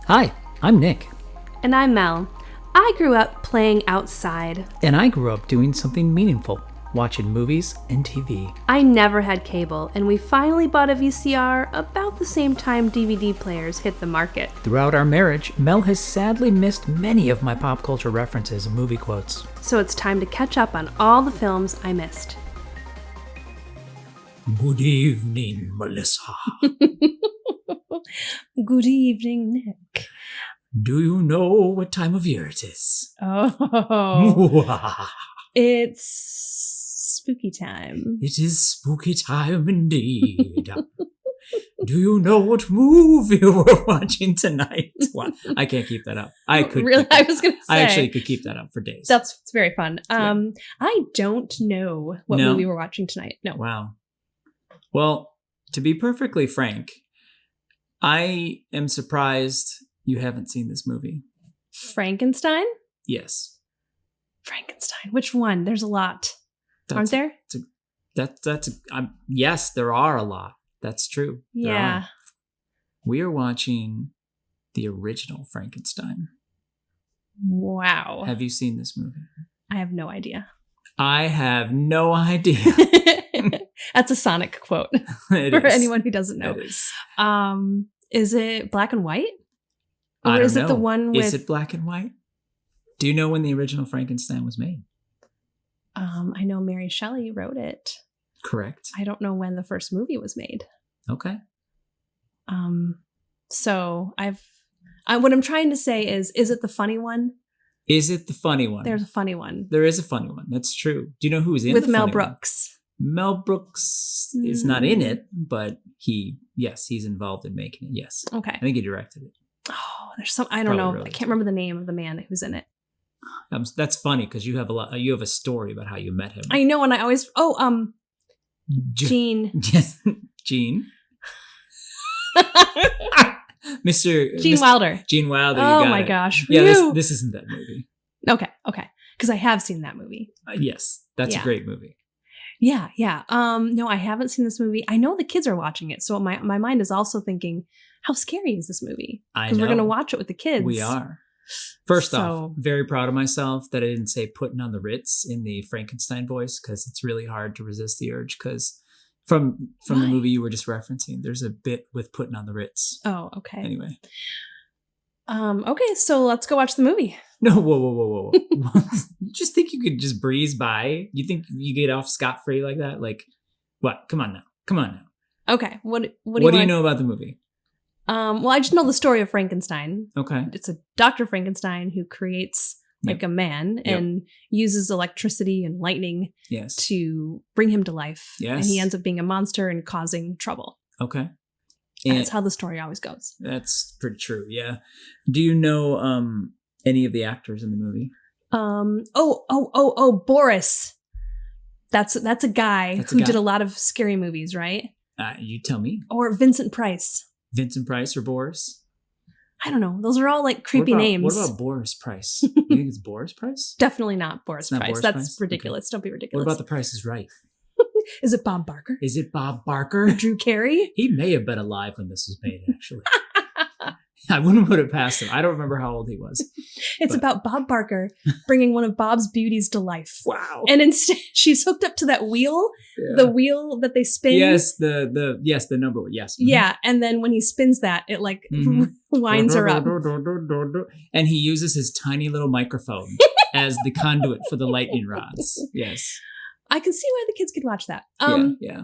Hi, I'm Nick. And I'm Mel. I grew up playing outside. And I grew up doing something meaningful, watching movies and TV. I never had cable, and we finally bought a VCR about the same time DVD players hit the market. Throughout our marriage, Mel has sadly missed many of my pop culture references and movie quotes. So it's time to catch up on all the films I missed. Good evening, Melissa. Good evening, Nick. Do you know what time of year it is? Oh, it's spooky time. It is spooky time indeed. Do you know what movie we're watching tonight? Well, I can't keep that up. I could. Really? I was going to say. I actually could keep that up for days. That's very fun. I don't know what movie we're watching tonight. No. Wow. Well, to be perfectly frank, I am surprised you haven't seen this movie. Frankenstein? Yes. Frankenstein. Which one? There's a lot. Aren't there? Yes, there are a lot. That's true. Yeah. We are watching the original Frankenstein. Wow. Have you seen this movie? I have no idea. I have no idea. That's a Sonic quote for anyone who doesn't know. It is. Is it black and white? Or I don't is know. It the one with... Is it black and white? Do you know when the original Frankenstein was made? I know Mary Shelley wrote it. Correct. I don't know when the first movie was made. Okay. So what I'm trying to say is it the funny one? Is it the funny one? There's a funny one. There is a funny one. That's true. Do you know who's in with the Mel funny Brooks? One? Mel Brooks is not in it, but he's involved in making it. Yes. Okay. I think he directed it. Oh, there's some. I don't know. I can't remember the name of the man who's in it. That's funny because you have a story about how you met him. I know, and I always Gene. Yes, Gene. Gene Wilder. Gene Wilder. Oh my gosh. Yeah, this isn't that movie. Okay. Because I have seen that movie. Yes, that's a great movie. Yeah. No, I haven't seen this movie. I know the kids are watching it, so my mind is also thinking, how scary is this movie? Because we're going to watch it with the kids. We are. First off, very proud of myself that I didn't say putting on the Ritz in the Frankenstein voice, because it's really hard to resist the urge, because from the movie you were just referencing, there's a bit with putting on the Ritz. Oh, okay. Anyway. Okay, so let's go watch the movie. No, whoa. You just think you could just breeze by? You think you get off scot-free like that? Like, what? Come on now. Okay, what do you know about the movie? Well, I just know the story of Frankenstein. Okay. It's a Dr. Frankenstein who creates a man and uses electricity and lightning to bring him to life. Yes. And he ends up being a monster and causing trouble. Okay. And that's how the story always goes. That's pretty true, yeah. Do you know any of the actors in the movie? Boris. That's a guy who did a lot of scary movies, right? You tell me. Or Vincent Price. Vincent Price or Boris? I don't know. Those are all like creepy names. What about Boris Price? You think it's Boris Price? Definitely not Boris Price. Boris That's Price? ridiculous. Okay. Don't be ridiculous. What about The Price is Right? Is it Bob Barker? Is it Bob Barker? Or Drew Carey? He may have been alive when this was made, actually. I wouldn't put it past him. I don't remember how old he was. It's about Bob Barker bringing one of Bob's beauties to life. Wow. And instead, she's hooked up to that wheel, the wheel that they spin. Yes, the number one, yes. Mm-hmm. Yeah, and then when he spins that, it winds her up. And he uses his tiny little microphone as the conduit for the lightning rods. Yes. I can see why the kids could watch that. Yeah.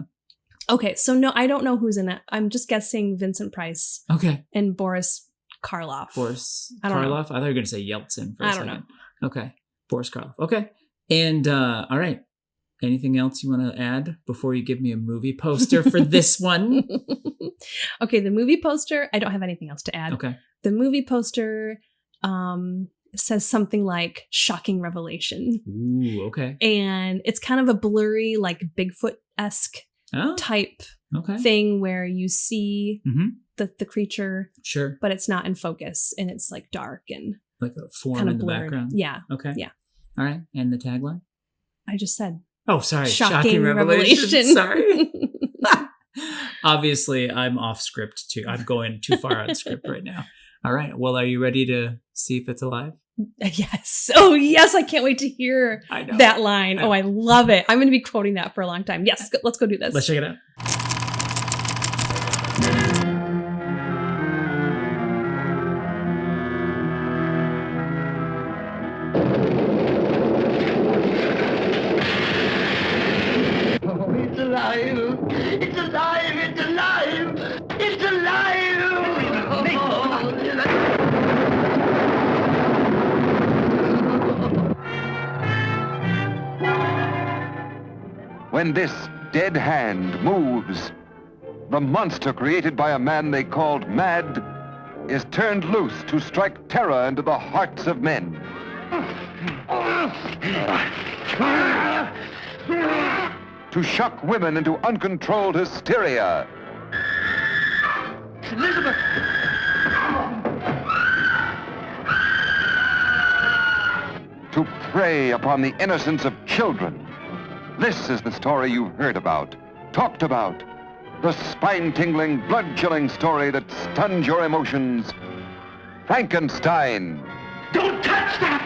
Okay, so no, I don't know who's in it. I'm just guessing Vincent Price. Okay. And Boris Karloff. Boris I don't Karloff? know. I thought you were going to say Yeltsin for a second. I don't know. Okay. Boris Karloff. Okay. And, all right. Anything else you want to add before you give me a movie poster for this one? Okay, the movie poster, I don't have anything else to add. Okay. The movie poster says something like shocking revelation. Ooh, okay. And it's kind of a blurry, like Bigfoot-esque type thing where you see the creature, sure, but it's not in focus and it's like dark and like a form kind of in the blurred. background. Yeah. Okay. Yeah. All right. And the tagline? I just said. Oh, sorry. Shocking revelation. Sorry. Obviously, I'm off script too. I'm going too far on script right now. All right. Well, are you ready to see if it's alive? Yes. Oh, yes. I can't wait to hear that line. Oh, I love it. I'm going to be quoting that for a long time. Yes. Let's go do this. Let's check it out. It's alive! It's alive! It's alive! It's alive! When this dead hand moves, the monster created by a man they called mad is turned loose to strike terror into the hearts of men. To shock women into uncontrolled hysteria. Elizabeth! To prey upon the innocence of children. This is the story you've heard about, talked about. The spine-tingling, blood-chilling story that stuns your emotions. Frankenstein. Don't touch that!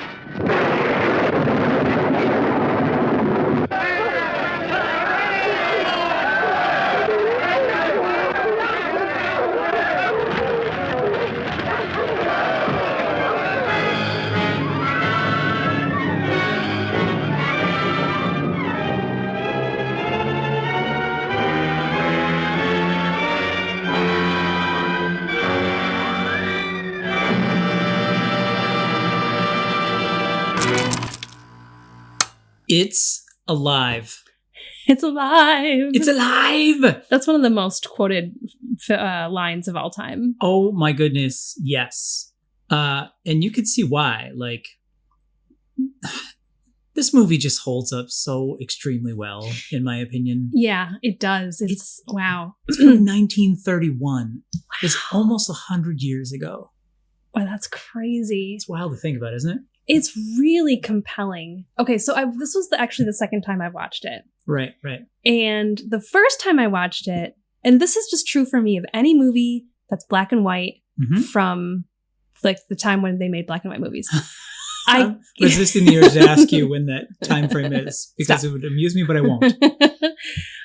It's alive. It's alive. It's alive. That's one of the most quoted lines of all time. Oh my goodness. Yes. And you can see why. Like, this movie just holds up so extremely well, in my opinion. Yeah, it does. It's wow. It's from 1931. Wow. It's almost 100 years ago. Wow, that's crazy. It's wild to think about, isn't it? It's really compelling. Okay, so this was actually the second time I've watched it. Right. And the first time I watched it, and this is just true for me of any movie that's black and white from like the time when they made black and white movies. I'm resisting the urge to ask you when that time frame is because It would amuse me, but I won't.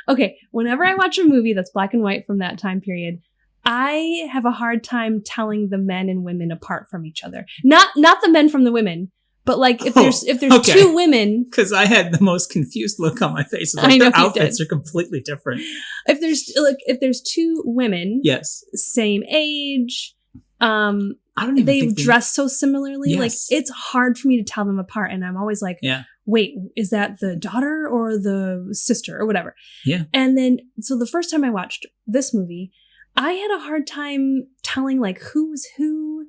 Okay, whenever I watch a movie that's black and white from that time period, I have a hard time telling the men and women apart from each other. Not the men from the women, but like if there's okay. two women, because I had the most confused look on my face. Like, their outfits are completely different. If there's two women, yes, same age, I don't even they dress so similarly. Yes. Like it's hard for me to tell them apart, and I'm always like, wait, is that the daughter or the sister or whatever? Yeah. And then so the first time I watched this movie, I had a hard time telling like who was who.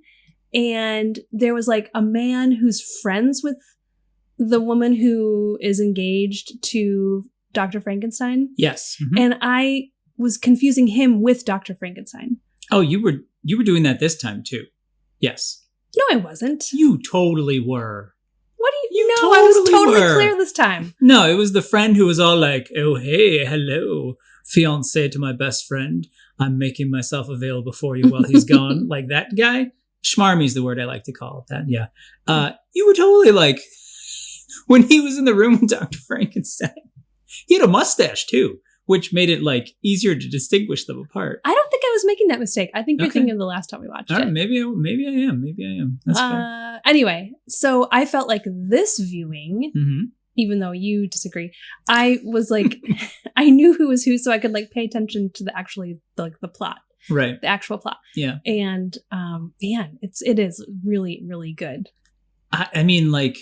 And there was like a man who's friends with the woman who is engaged to Dr. Frankenstein. Yes. Mm-hmm. And I was confusing him with Dr. Frankenstein. Oh, you were doing that this time too. Yes. No, I wasn't. You totally were. What do you know? Totally I was totally clear this time. No, it was the friend who was all like, oh, hey, hello, fiancé to my best friend. I'm making myself available for you while he's gone. Like that guy. Schmarmy is the word I like to call it that. Yeah. You were totally like, when he was in the room with Dr. Frankenstein, he had a mustache too, which made it like easier to distinguish them apart. I don't think I was making that mistake. I think you're thinking of the last time we watched it. Maybe I am. That's fair. Anyway, so I felt like this viewing, even though you disagree, I was like, I knew who was who, so I could like pay attention to the plot. Right. The actual plot. Yeah. And man, it is really, really good. I mean, like,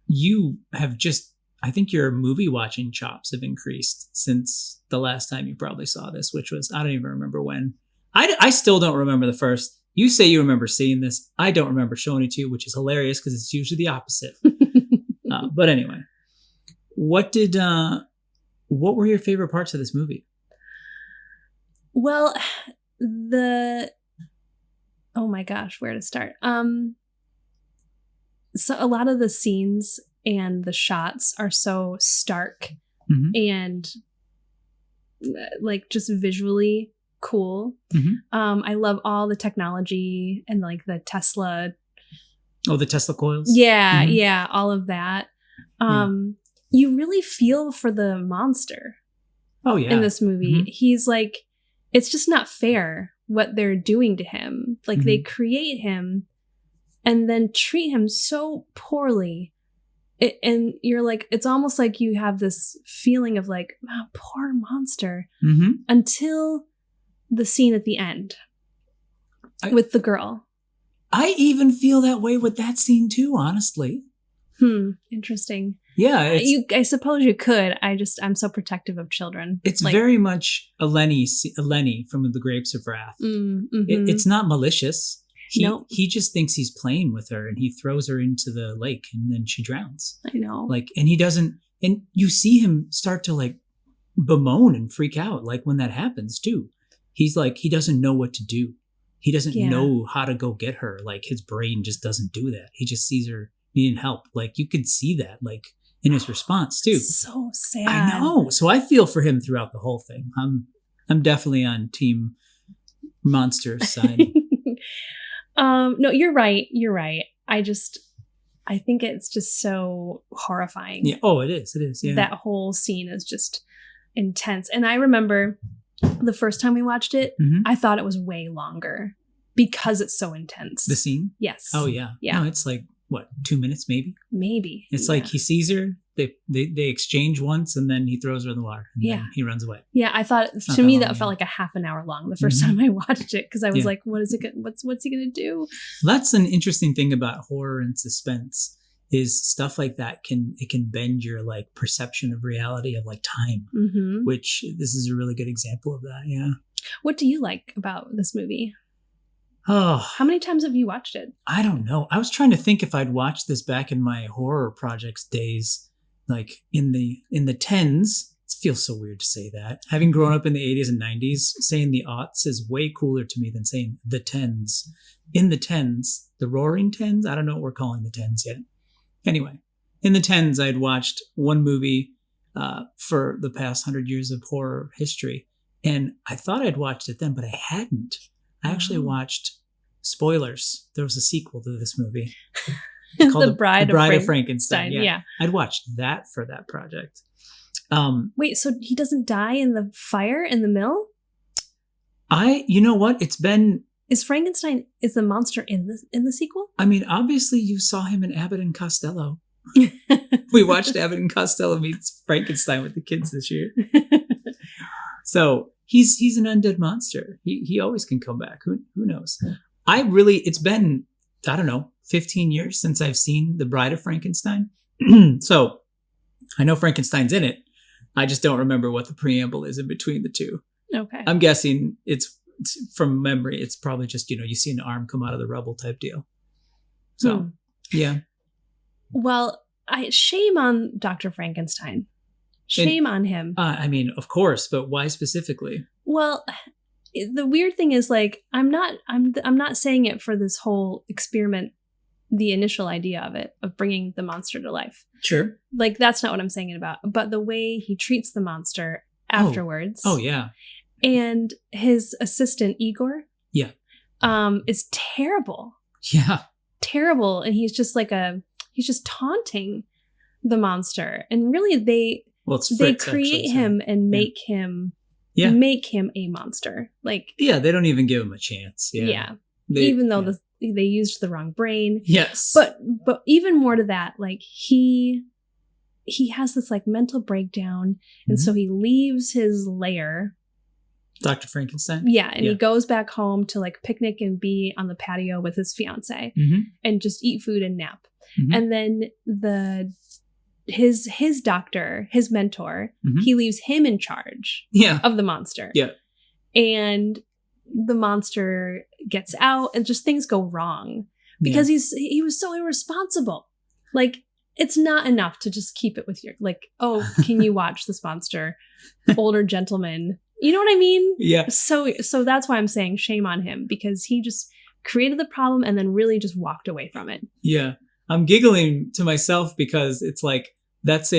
you have I think your movie watching chops have increased since the last time you probably saw this, which was, I don't even remember when. I still don't remember the first. You say you remember seeing this. I don't remember showing it to you, which is hilarious because it's usually the opposite. But anyway, what were your favorite parts of this movie? Well, oh my gosh, where to start? So a lot of the scenes and the shots are so stark and like just visually cool. I love all the technology and like the Tesla. Oh, the Tesla coils? Yeah, yeah, all of that. You really feel for the monster. Oh, yeah. In this movie. He's like, it's just not fair what they're doing to him. Like they create him and then treat him so poorly. And you're like, it's almost like you have this feeling of like, wow, poor monster. Until the scene at the end with the girl. I even feel that way with that scene too, honestly. Interesting. Yeah. I suppose you could. I'm so protective of children. It's like, very much a Lenny from The Grapes of Wrath. It's not malicious. He just thinks he's playing with her and he throws her into the lake and then she drowns. I know. Like, and he doesn't, and you see him start to like bemoan and freak out. Like when that happens too. He's like, he doesn't know what to do. He doesn't know how to go get her. Like his brain just doesn't do that. He just sees her needing help. Like you could see that like in his response too. So sad. I know. So I feel for him throughout the whole thing. I'm definitely on team monsters side. No, you're right. You're right. I think it's just so horrifying. Yeah. Oh, it is. It is. Yeah. That whole scene is just intense. And I remember the first time we watched it, I thought it was way longer because it's so intense. The scene? Yes. Oh, yeah. Yeah. No, it's like, what, 2 minutes maybe? Maybe. It's like he sees her, they exchange once, and then he throws her in the water. And then he runs away. Yeah, I thought, to me, that felt like a half an hour long the first time I watched it, because I was like, what's he going to do? That's an interesting thing about horror and suspense, is stuff like that can bend your like perception of reality of like time, which this is a really good example of that. Yeah. What do you like about this movie? Oh, how many times have you watched it? I don't know. I was trying to think if I'd watched this back in my horror projects days, like in the tens. It feels so weird to say that. Having grown up in the 80s and 90s, saying the aughts is way cooler to me than saying the tens. In the tens, the roaring tens. I don't know what we're calling the tens yet. Anyway, in the tens, I'd watched one movie for the past 100 years of horror history, and I thought I'd watched it then, but I hadn't. I actually watched, spoilers, there was a sequel to this movie called The Bride of Frankenstein. Yeah. I'd watched that for that project. Wait, so he doesn't die in the fire in the mill? You know what? It's been... Is Frankenstein, is the monster in the sequel? I mean, obviously you saw him in Abbott and Costello. We watched Abbott and Costello meets Frankenstein with the kids this year. So... He's an undead monster. He always can come back. Who knows? It's been, I don't know, 15 years since I've seen The Bride of Frankenstein. So I know Frankenstein's in it. I just don't remember what the preamble is in between the two. Okay. I'm guessing it's from memory. It's probably just, you see an arm come out of the rubble type deal. So, yeah. Well, shame on Dr. Frankenstein. Shame on him. I mean, of course, but why specifically? Well, the weird thing is, like, I'm not saying it for this whole experiment, the initial idea of it, of bringing the monster to life. Sure. Like, that's not what I'm saying it about. But the way he treats the monster afterwards. Oh yeah. And his assistant, Igor. Yeah. Is terrible. Yeah. Terrible. And he's just he's just taunting the monster. And really, they create him and make him a monster. Like, yeah, they don't even give him a chance. Yeah. Even though they used the wrong brain. Yes. But even more to that, like he has this like mental breakdown, and so he leaves his lair. Dr. Frankenstein? Yeah, and he goes back home to like picnic and be on the patio with his fiance and just eat food and nap. And then his doctor, his mentor, he leaves him in charge of the monster. Yeah. And the monster gets out and just things go wrong because he was so irresponsible. Like, it's not enough to just keep it with your, like, oh, can you watch this monster? Older gentleman. You know what I mean? Yeah. So that's why I'm saying shame on him, because he just created the problem and then really just walked away from it. Yeah. I'm giggling to myself because it's like, that's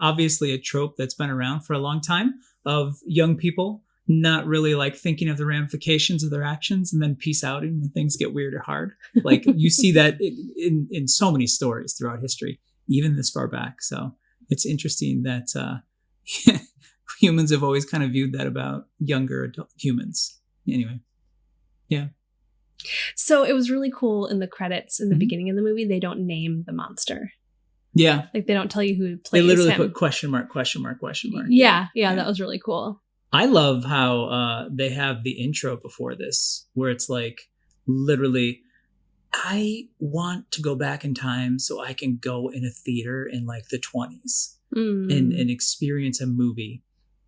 obviously a trope that's been around for a long time of young people not really like thinking of the ramifications of their actions and then peace out when things get weird or hard. Like you see that in so many stories throughout history, even this far back. So it's interesting that humans have always kind of viewed that about younger adult humans. Anyway, yeah. So it was really cool in the credits in the beginning of the movie. They don't name the monster. Yeah. Like they don't tell you who plays him. They literally put question mark, question mark, question mark. Yeah, that was really cool. I love how they have the intro before this, where it's like literally, I want to go back in time so I can go in a theater in like the 20s and experience a movie.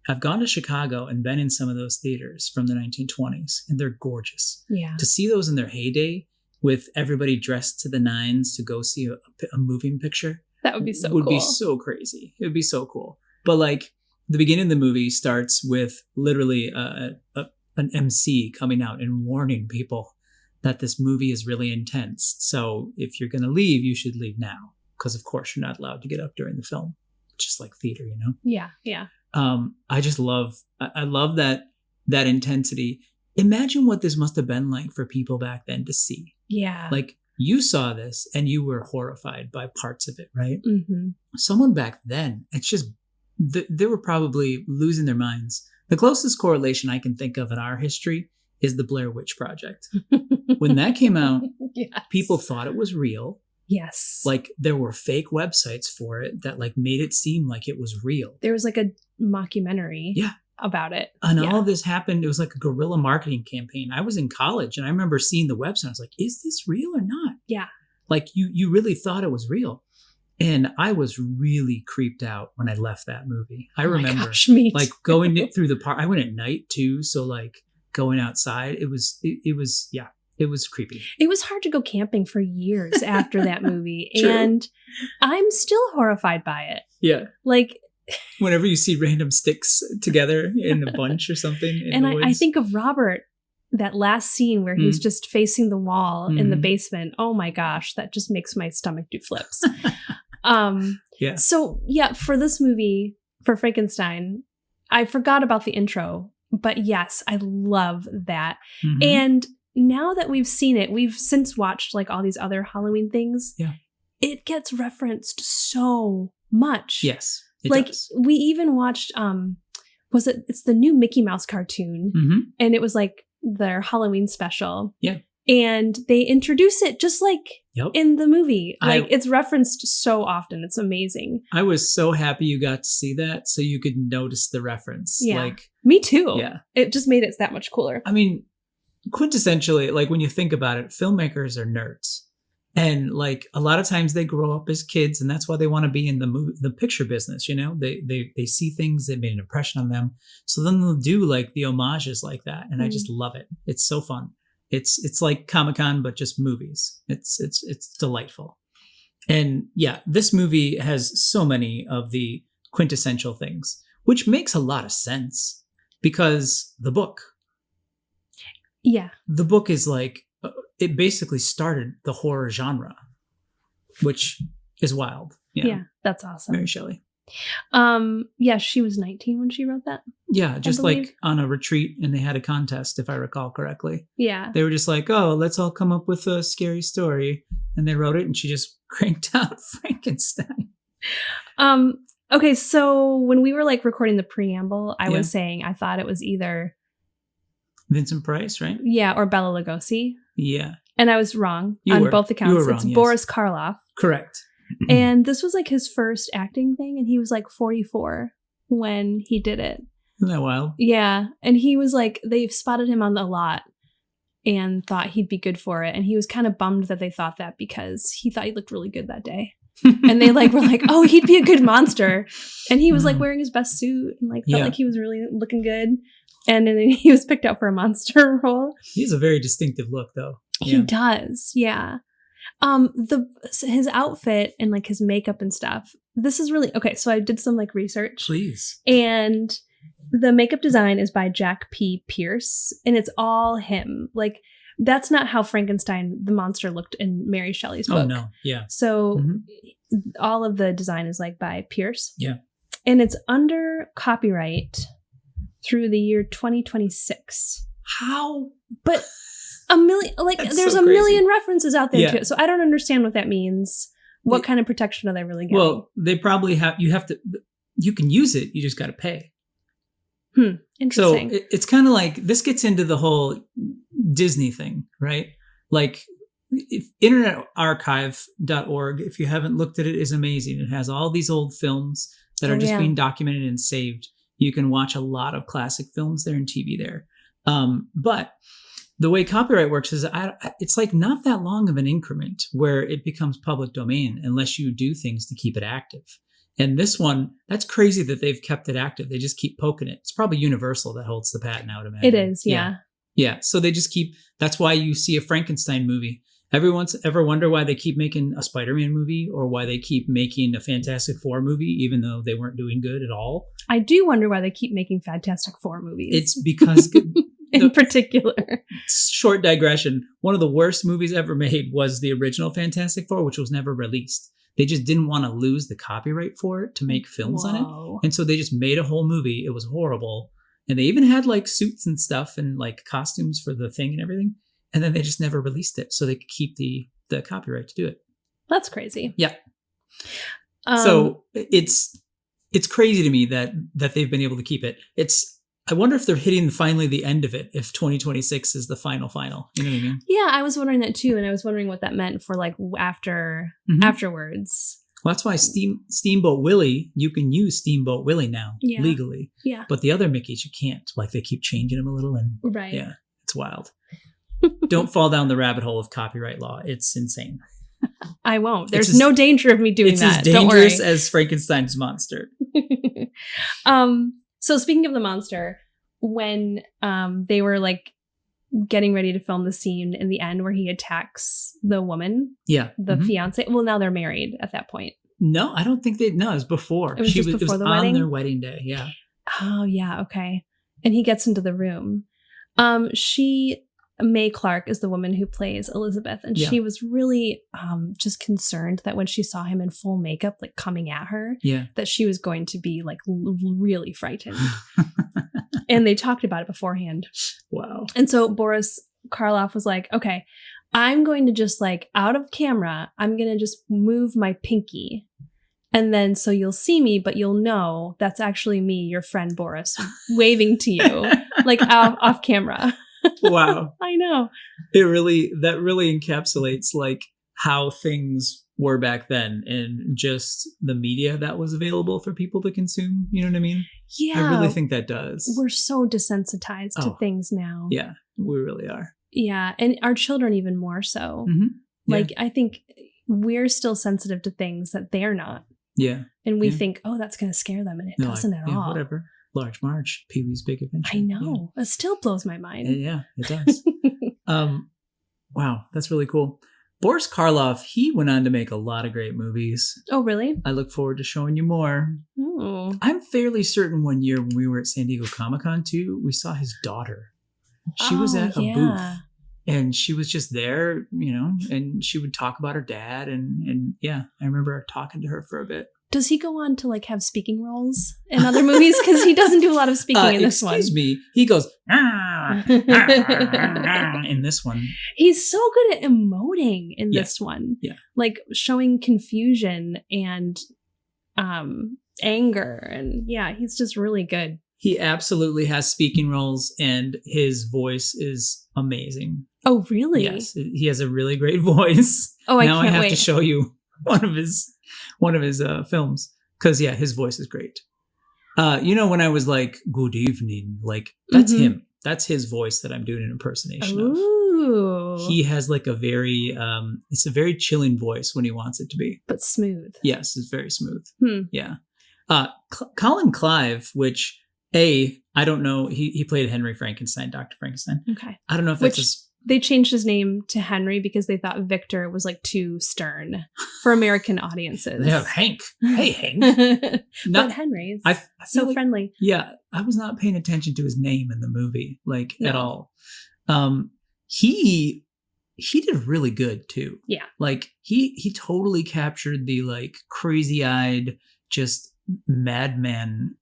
I've gone to Chicago and been in some of those theaters from the 1920s, and they're gorgeous. Yeah. To see those in their heyday with everybody dressed to the nines to go see a moving picture. That would be so cool. Would be so crazy. It would be so cool. But like, the beginning of the movie starts with literally an MC coming out and warning people that this movie is really intense. So if you're going to leave, you should leave now. Because of course you're not allowed to get up during the film. It's just like theater, you know? Yeah, yeah. I just love that intensity. Imagine what this must have been like for people back then to see. Yeah. Like you saw this and you were horrified by parts of it, right? Mm-hmm. Someone back then, it's just, they were probably losing their minds. The closest correlation I can think of in our history is the Blair Witch Project. When that came out, people thought it was real. Yes. Like there were fake websites for it that like made it seem like it was real. There was like a mockumentary about it. And all of this happened. It was like a guerrilla marketing campaign. I was in college and I remember seeing the website. I was like, is this real or not? Yeah. Like you really thought it was real. And I was really creeped out when I left that movie. I remember like going through the park. I went at night too. So like going outside, it was creepy. It was hard to go camping for years after that movie. And I'm still horrified by it. Yeah. Like whenever you see random sticks together in a bunch or something. And I think of Robert, that last scene where he's just facing the wall in the basement. Oh my gosh, that just makes my stomach do flips. So for this movie, for Frankenstein, I forgot about the intro, but yes, I love that. And now that we've seen it, we've since watched like all these other Halloween things. Yeah. It gets referenced so much. Yes. Like does. We even watched, it's the new Mickey Mouse cartoon. And it was like their Halloween special. Yeah. And they introduce it just like in the movie. Like it's referenced so often. It's amazing. I was so happy you got to see that so you could notice the reference. Yeah. Like me too. Yeah. It just made it that much cooler. I mean, quintessentially, like when you think about it, filmmakers are nerds. And like a lot of times they grow up as kids and that's why they want to be in the picture business. You know, they see things that made an impression on them. So then they'll do like the homages like that. And I just love it. It's so fun. It's like Comic-Con, but just movies. It's delightful. And yeah, this movie has so many of the quintessential things, which makes a lot of sense because the book. Yeah. The book is like, it basically started the horror genre, which is wild. Yeah, that's awesome. Mary Shelley. Yeah, she was 19 when she wrote that. Yeah, just like on a retreat, and they had a contest, if I recall correctly. Yeah. They were just like, oh, let's all come up with a scary story. And they wrote it, and she just cranked out Frankenstein. Okay, so when we were like recording the preamble, I was saying I thought it was either Vincent Price, right? Yeah, or Bela Lugosi. Yeah. And I was wrong on both accounts. You were wrong, it's Boris Karloff. Correct. And this was like his first acting thing, and he was like 44 when he did it. Isn't that wild? Yeah. And he was like, they spotted him on the lot and thought he'd be good for it. And he was kind of bummed that they thought that because he thought he looked really good that day. And they like were like, oh, he'd be a good monster. And he was like wearing his best suit and like felt like he was really looking good. And then he was picked out for a monster role. He has a very distinctive look, though. He does, yeah. His outfit and like his makeup and stuff. This is really okay. So I did some like research. Please. And the makeup design is by Jack P. Pierce, and it's all him. Like that's not how Frankenstein the monster looked in Mary Shelley's book. Oh no, yeah. So all of the design is like by Pierce. Yeah. And it's under copyright through the year 2026. How? But a million, like there's a million references out there too. So I don't understand what that means. What kind of protection are they really getting? Well, they probably you can use it, you just got to pay. Interesting. So it's kind of like, this gets into the whole Disney thing, right? Like, internetarchive.org, if you haven't looked at it, is amazing. It has all these old films that are just being documented and saved. You can watch a lot of classic films there and TV there. But the way copyright works is it's like not that long of an increment where it becomes public domain unless you do things to keep it active. And this one, that's crazy that they've kept it active. They just keep poking it. It's probably Universal that holds the patent, I would imagine. It is, yeah. Yeah. So they just keep, that's why you see a Frankenstein movie. Everyone's ever wonder why they keep making a Spider-Man movie or why they keep making a Fantastic Four movie, even though they weren't doing good at all? I do wonder why they keep making Fantastic Four movies. It's because... in particular. Short digression. One of the worst movies ever made was the original Fantastic Four, which was never released. They just didn't want to lose the copyright for it to make films on it. And so they just made a whole movie. It was horrible. And they even had like suits and stuff and like costumes for the thing and everything. And then they just never released it so they could keep the copyright to do it. That's crazy. Yeah. So it's crazy to me that they've been able to keep it. I wonder if they're hitting finally the end of it, if 2026 is the final. You know what I mean? Yeah, I was wondering that too. And I was wondering what that meant for like afterwards. Well, that's why Steamboat Willie, you can use Steamboat Willie now legally. Yeah. But the other Mickeys, you can't. Like they keep changing them a little. And right. Yeah, it's wild. Don't fall down the rabbit hole of copyright law. It's insane. I won't. There's no danger of me doing that. It's as dangerous as Frankenstein's monster. So speaking of the monster, when they were like getting ready to film the scene in the end where he attacks the woman, the fiance. Well, now they're married at that point. No, I don't think no, it was before. It was before the wedding? On their wedding day, yeah. Oh, yeah, okay. And he gets into the room. Mae Clark is the woman who plays Elizabeth, and she was really just concerned that when she saw him in full makeup, like coming at her, that she was going to be like really frightened. And they talked about it beforehand. Wow. And so Boris Karloff was like, okay, I'm going to just like out of camera, I'm going to just move my pinky. And then so you'll see me, but you'll know that's actually me, your friend Boris, waving to you like off camera. Wow. I know. That really encapsulates like how things were back then and just the media that was available for people to consume. You know what I mean? Yeah. I really think that does. We're so desensitized to things now. Yeah, we really are. Yeah. And our children even more so. Mm-hmm. Yeah. Like, I think we're still sensitive to things that they're not. Yeah. And we think, oh, that's going to scare them. And it doesn't at all. Whatever. Large March, Pee-wee's Big Adventure. I know. Yeah. It still blows my mind. Yeah, it does. Wow, that's really cool. Boris Karloff, he went on to make a lot of great movies. Oh, really? I look forward to showing you more. Oh. I'm fairly certain one year when we were at San Diego Comic-Con too, we saw his daughter. She was at a booth. And she was just there, you know, and she would talk about her dad. And yeah, I remember talking to her for a bit. Does he go on to like have speaking roles in other movies? Because he doesn't do a lot of speaking in this one. Excuse me. He goes, in this one. He's so good at emoting in this one. Yeah. Like showing confusion and anger. And yeah, he's just really good. He absolutely has speaking roles and his voice is amazing. Oh, really? Yes. He has a really great voice. Oh, now I can't have wait to show you one of his films because his voice is great. You know, when I was like, good evening, like that's him. That's his voice that I'm doing an impersonation of. He has like a very, it's a very chilling voice when he wants it to be. But smooth. Yes, it's very smooth. Yeah. Colin Clive, which I don't know. He played Henry Frankenstein, Dr. Frankenstein. Okay. I don't know if that's they changed his name to Henry because they thought Victor was like too stern for American audiences. They have Hank. Hey, Hank. But Henry's so like, friendly. Yeah. I was not paying attention to his name in the movie, at all. He did really good too. Yeah. Like he totally captured the like crazy-eyed, just madman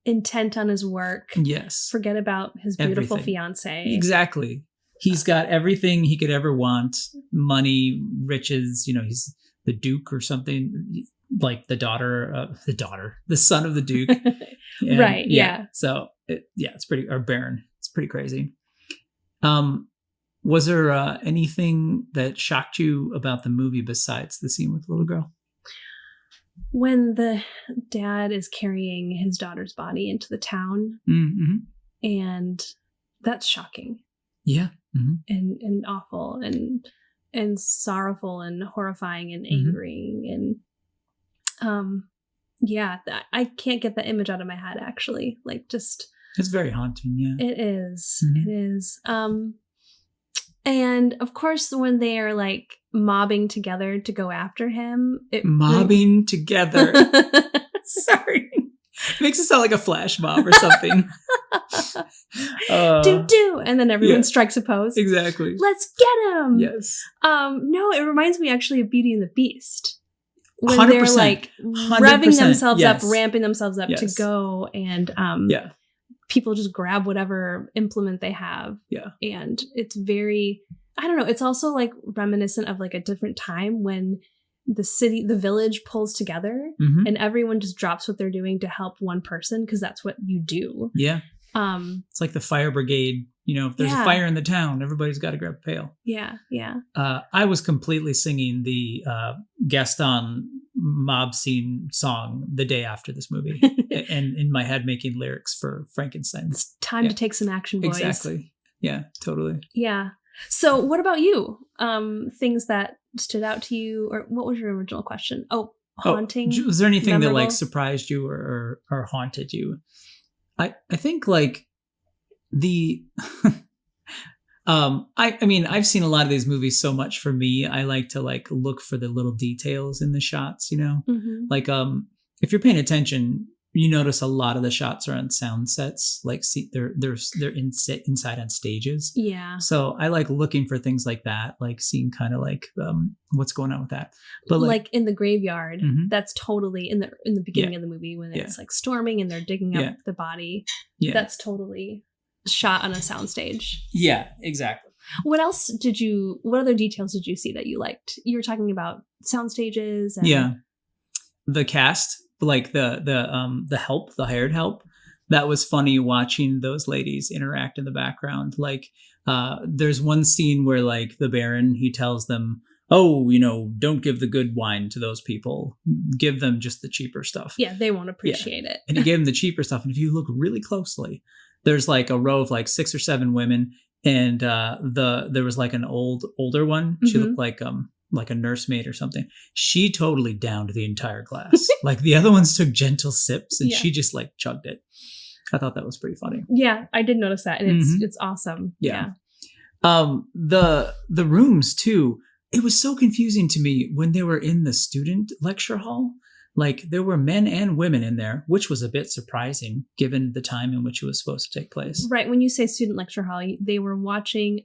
intent on his work. Yes. Forget about his beautiful fiance. Exactly. He's got everything he could ever want. Money, riches, he's the Duke or something, like the son of the Duke. And, right. Yeah. So it's pretty, or Baron. It's pretty crazy. Was there anything that shocked you about the movie besides the scene with the little girl? When the dad is carrying his daughter's body into the town, and that's shocking. Yeah. Mm-hmm. And awful and sorrowful and horrifying and angry and I can't get that image out of my head, actually. Like, just it's very haunting. Yeah, it is. It is. And of course, when they are like mobbing together to go after him, together. Sorry, it makes it sound like a flash mob or something. Do and then everyone strikes a pose. Exactly. Let's get him. Yes. No, it reminds me actually of Beauty and the Beast. When 100%, they're like revving themselves up, yes. ramping themselves up to go, and people just grab whatever implement they have. Yeah. And it's very, I don't know, it's also like reminiscent of like a different time when the village pulls together and everyone just drops what they're doing to help one person, because that's what you do. Yeah. It's like the fire brigade. If there's a fire in the town, everybody's got to grab a pail. Yeah. Yeah. I was completely singing the Gaston mob scene song the day after this movie, and in my head making lyrics for Frankenstein. It's time to take some action, boys. Exactly. Yeah, totally. Yeah. So what about you? Things that stood out to you, or what was your original question? Oh, haunting. Was there anything memorable? That like surprised you or haunted you? I think like the I mean, I've seen a lot of these movies so much. For me, I like to like look for the little details in the shots, like if you're paying attention, you notice a lot of the shots are on sound sets, like they're inside on stages. Yeah. So I like looking for things like that, like seeing kind of like what's going on with that. But like in the graveyard, that's totally in the beginning of the movie when it's like storming and they're digging up the body. Yeah. That's totally shot on a soundstage. Yeah, exactly. What other details did you see that you liked? You were talking about sound stages and the cast, like the help, the hired help. That was funny watching those ladies interact in the background. Like there's one scene where like the Baron, he tells them, oh, don't give the good wine to those people. Give them just the cheaper stuff. Yeah, they won't appreciate it. And he gave them the cheaper stuff. And if you look really closely, there's like a row of like 6 or 7 women, and there was like an older one. She looked like a nursemaid or something. She totally downed the entire glass. Like the other ones took gentle sips, and she just like chugged it. I thought that was pretty funny. Yeah, I did notice that, and it's awesome. Yeah. The rooms too. It was so confusing to me when they were in the student lecture hall. Like there were men and women in there, which was a bit surprising given the time in which it was supposed to take place. Right. When you say student lecture hall, they were watching.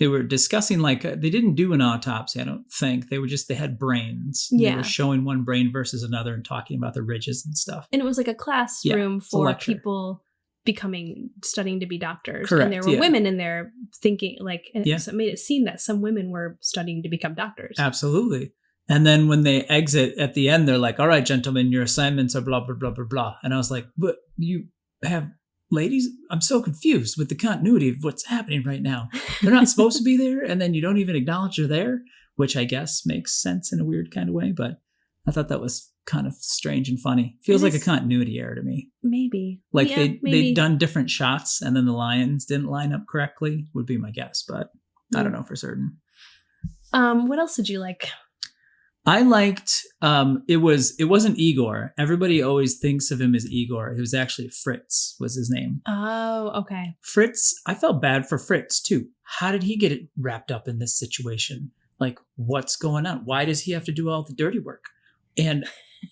They were discussing they didn't do an autopsy, I don't think. They had brains. Yeah. They were showing one brain versus another and talking about the ridges and stuff. And it was like a classroom for people studying to be doctors. Correct, and there were women in there thinking so it made it seem that some women were studying to become doctors. Absolutely. And then when they exit at the end, they're like, all right, gentlemen, your assignments are blah, blah, blah, blah, blah. And I was like, but you have ladies? I'm so confused with the continuity of what's happening right now. They're not supposed to be there. And then you don't even acknowledge they're there, which I guess makes sense in a weird kind of way. But I thought that was kind of strange and funny. Feels like a continuity error to me. Maybe. Like they'd done different shots and then the lions didn't line up correctly would be my guess. But I don't know for certain. What else did you like? I liked it wasn't Igor. Everybody always thinks of him as Igor. It was actually Fritz was his name. Oh, okay. Fritz, I felt bad for Fritz too. How did he get it wrapped up in this situation? Like, what's going on? Why does he have to do all the dirty work? And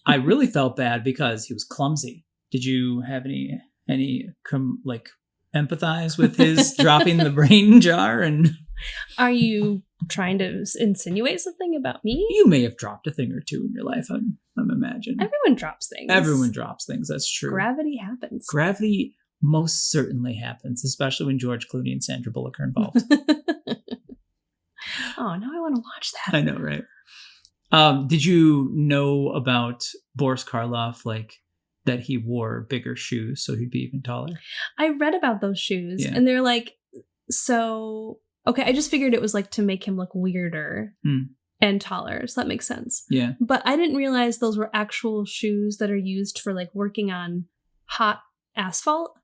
I really felt bad because he was clumsy. Did you have any empathize with his dropping the brain jar? And are you trying to insinuate something about me? You may have dropped a thing or two in your life. I'm imagining. Everyone drops things. Everyone drops things. That's true. Gravity happens. Gravity most certainly happens, especially when George Clooney and Sandra Bullock are involved. Oh, now I want to watch that. I know, right? Did you know about Boris Karloff, like that he wore bigger shoes so he'd be even taller? I read about those shoes, and they're like, so okay. I just figured it was like to make him look weirder and taller, so that makes sense. Yeah, but I didn't realize those were actual shoes that are used for like working on hot asphalt.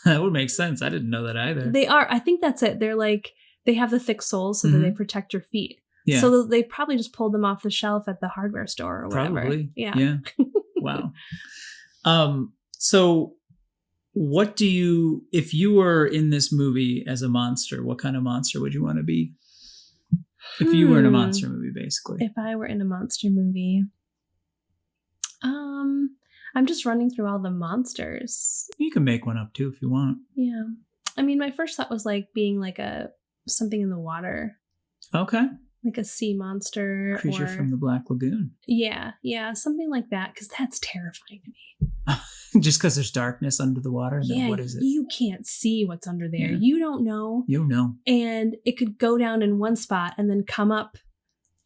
That would make sense. I didn't know that either. They are. I think that's it. They're like, they have the thick soles so that they protect your feet. Yeah. So they probably just pulled them off the shelf at the hardware store or whatever. Probably. Yeah. Wow. So what do you, if you were in this movie as a monster, what kind of monster would you want to be? If you were in a monster movie, basically. If I were in a monster movie, I'm just running through all the monsters. You can make one up too if you want. Yeah. I mean, my first thought was like being like something in the water. Okay. Like a sea monster. Creature from the Black Lagoon. Yeah. Yeah. Something like that. Because that's terrifying to me. Just because there's darkness under the water? And then what is it? You can't see what's under there. Yeah. You don't know. You don't know. And it could go down in one spot and then come up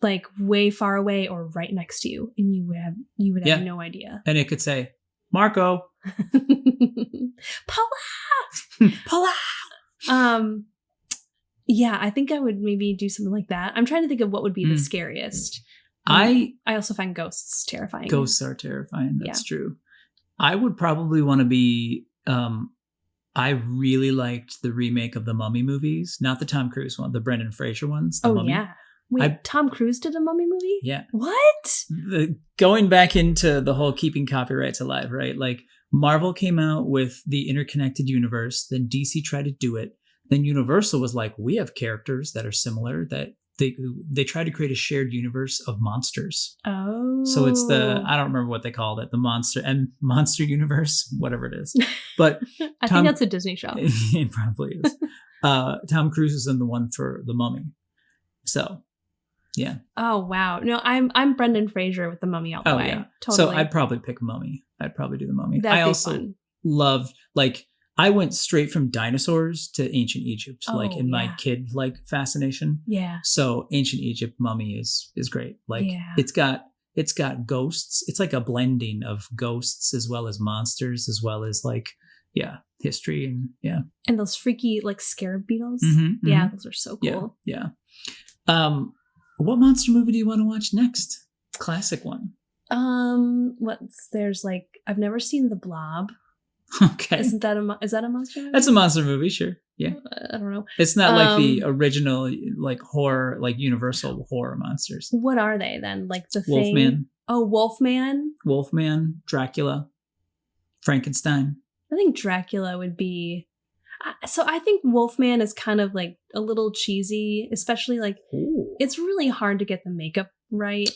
like way far away or right next to you. And you would have no idea. And it could say, Marco. Paula! Yeah, I think I would maybe do something like that. I'm trying to think of what would be the scariest. I also find ghosts terrifying. Ghosts are terrifying. That's true. I would probably want to be. I really liked the remake of the Mummy movies, not the Tom Cruise one, the Brendan Fraser ones. The Mummy. Yeah. Wait, Tom Cruise did a Mummy movie? Yeah. What? Going back into the whole keeping copyrights alive, right? Like Marvel came out with the interconnected universe, then DC tried to do it. Then Universal was like, we have characters that are similar, that they tried to create a shared universe of monsters. Oh. So it's I don't remember what they called it, the monster universe, whatever it is. But I think that's a Disney show. It probably is. Tom Cruise is in the one for The Mummy. So, yeah. Oh, wow. No, I'm Brendan Fraser with The Mummy all the way. Yeah. Totally. So I'd probably pick Mummy. I'd probably do The Mummy. That'd I be also fun. love, like, I went straight from dinosaurs to ancient Egypt, like in my kid like fascination. Yeah. So ancient Egypt Mummy is great. Like it's got ghosts. It's like a blending of ghosts as well as monsters, as well as like history and And those freaky like scarab beetles. Mm-hmm, yeah, those are so cool. Yeah. What monster movie do you want to watch next? Classic one. There's like, I've never seen The Blob. Okay. Is that a monster movie? That's a monster movie, sure. Yeah. I don't know. It's not like the original like horror, like Universal horror monsters. What are they then? Like the Wolfman. Thing? Oh, Wolfman. Wolfman, Dracula, Frankenstein. I think Dracula would be. So I think Wolfman is kind of like a little cheesy, especially like it's really hard to get the makeup right.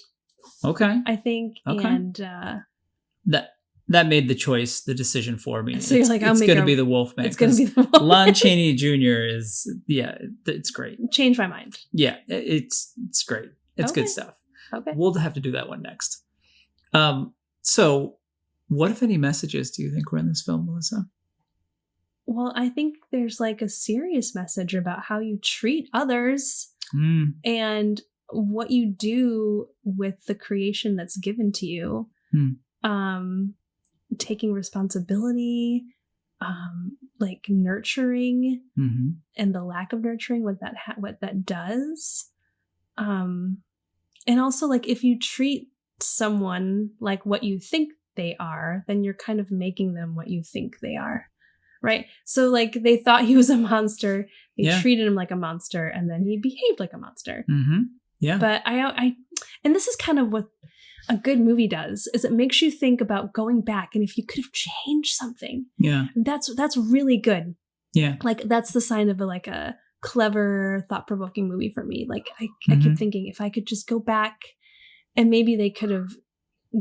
Okay. I think. Okay. And that made the decision for me. So you're like, it's going to be the Wolfman. It's going to be the Wolfman. Lon Chaney Jr. is, it's great. Change my mind. Yeah, it's great. It's good stuff. Okay. We'll have to do that one next. So what, if any, messages do you think were in this film, Melissa? Well, I think there's like a serious message about how you treat others and what you do with the creation that's given to you. Taking responsibility, like nurturing, and the lack of nurturing, what that does, and also like if you treat someone like what you think they are, then you're kind of making them what you think they are, right? So like they thought he was a monster, they treated him like a monster, and then he behaved like a monster. Yeah. But I and this is kind of what a good movie does, is it makes you think about going back and if you could have changed something. Yeah. That's really good. Yeah. Like that's the sign of a clever, thought-provoking movie for me. Like I keep thinking if I could just go back and maybe they could have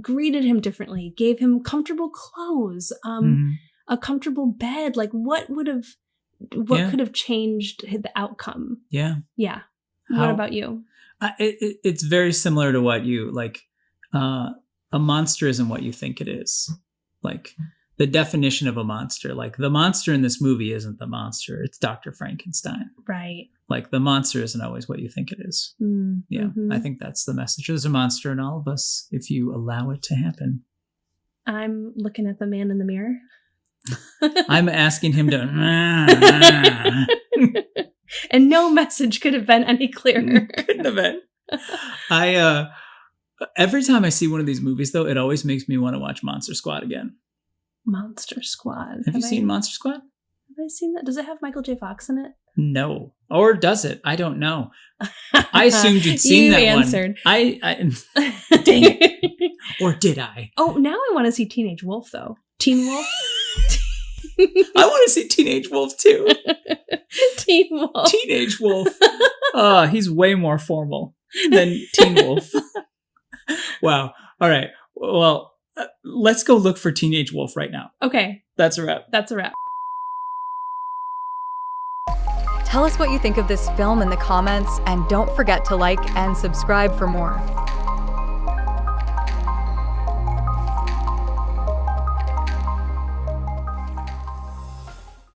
greeted him differently, gave him comfortable clothes, a comfortable bed. Like what could have changed the outcome? Yeah. Yeah. What about you? It's very similar to what you like. a monster isn't what you think it is. Like the definition of a monster, like the monster in this movie isn't the monster. It's Dr. Frankenstein. Right. Like the monster isn't always what you think it is. Mm-hmm. Yeah. I think that's the message. There's a monster in all of us if you allow it to happen. I'm looking at the man in the mirror. I'm asking him to. And no message could have been any clearer. Couldn't have been. Every time I see one of these movies, though, it always makes me want to watch Monster Squad again. Monster Squad. Have you seen Monster Squad? Have I seen that? Does it have Michael J. Fox in it? No. Or does it? I don't know. I assumed you'd seen that answered. One. I dang it. Or did I? Oh, now I want to see Teenage Wolf, though. Teen Wolf? I want to see Teenage Wolf, too. Teen Wolf. Teenage Wolf. Oh, he's way more formal than Teen Wolf. Wow. All right. Well, let's go look for Teenage Wolf right now. Okay. That's a wrap. That's a wrap. Tell us what you think of this film in the comments, and don't forget to like and subscribe for more.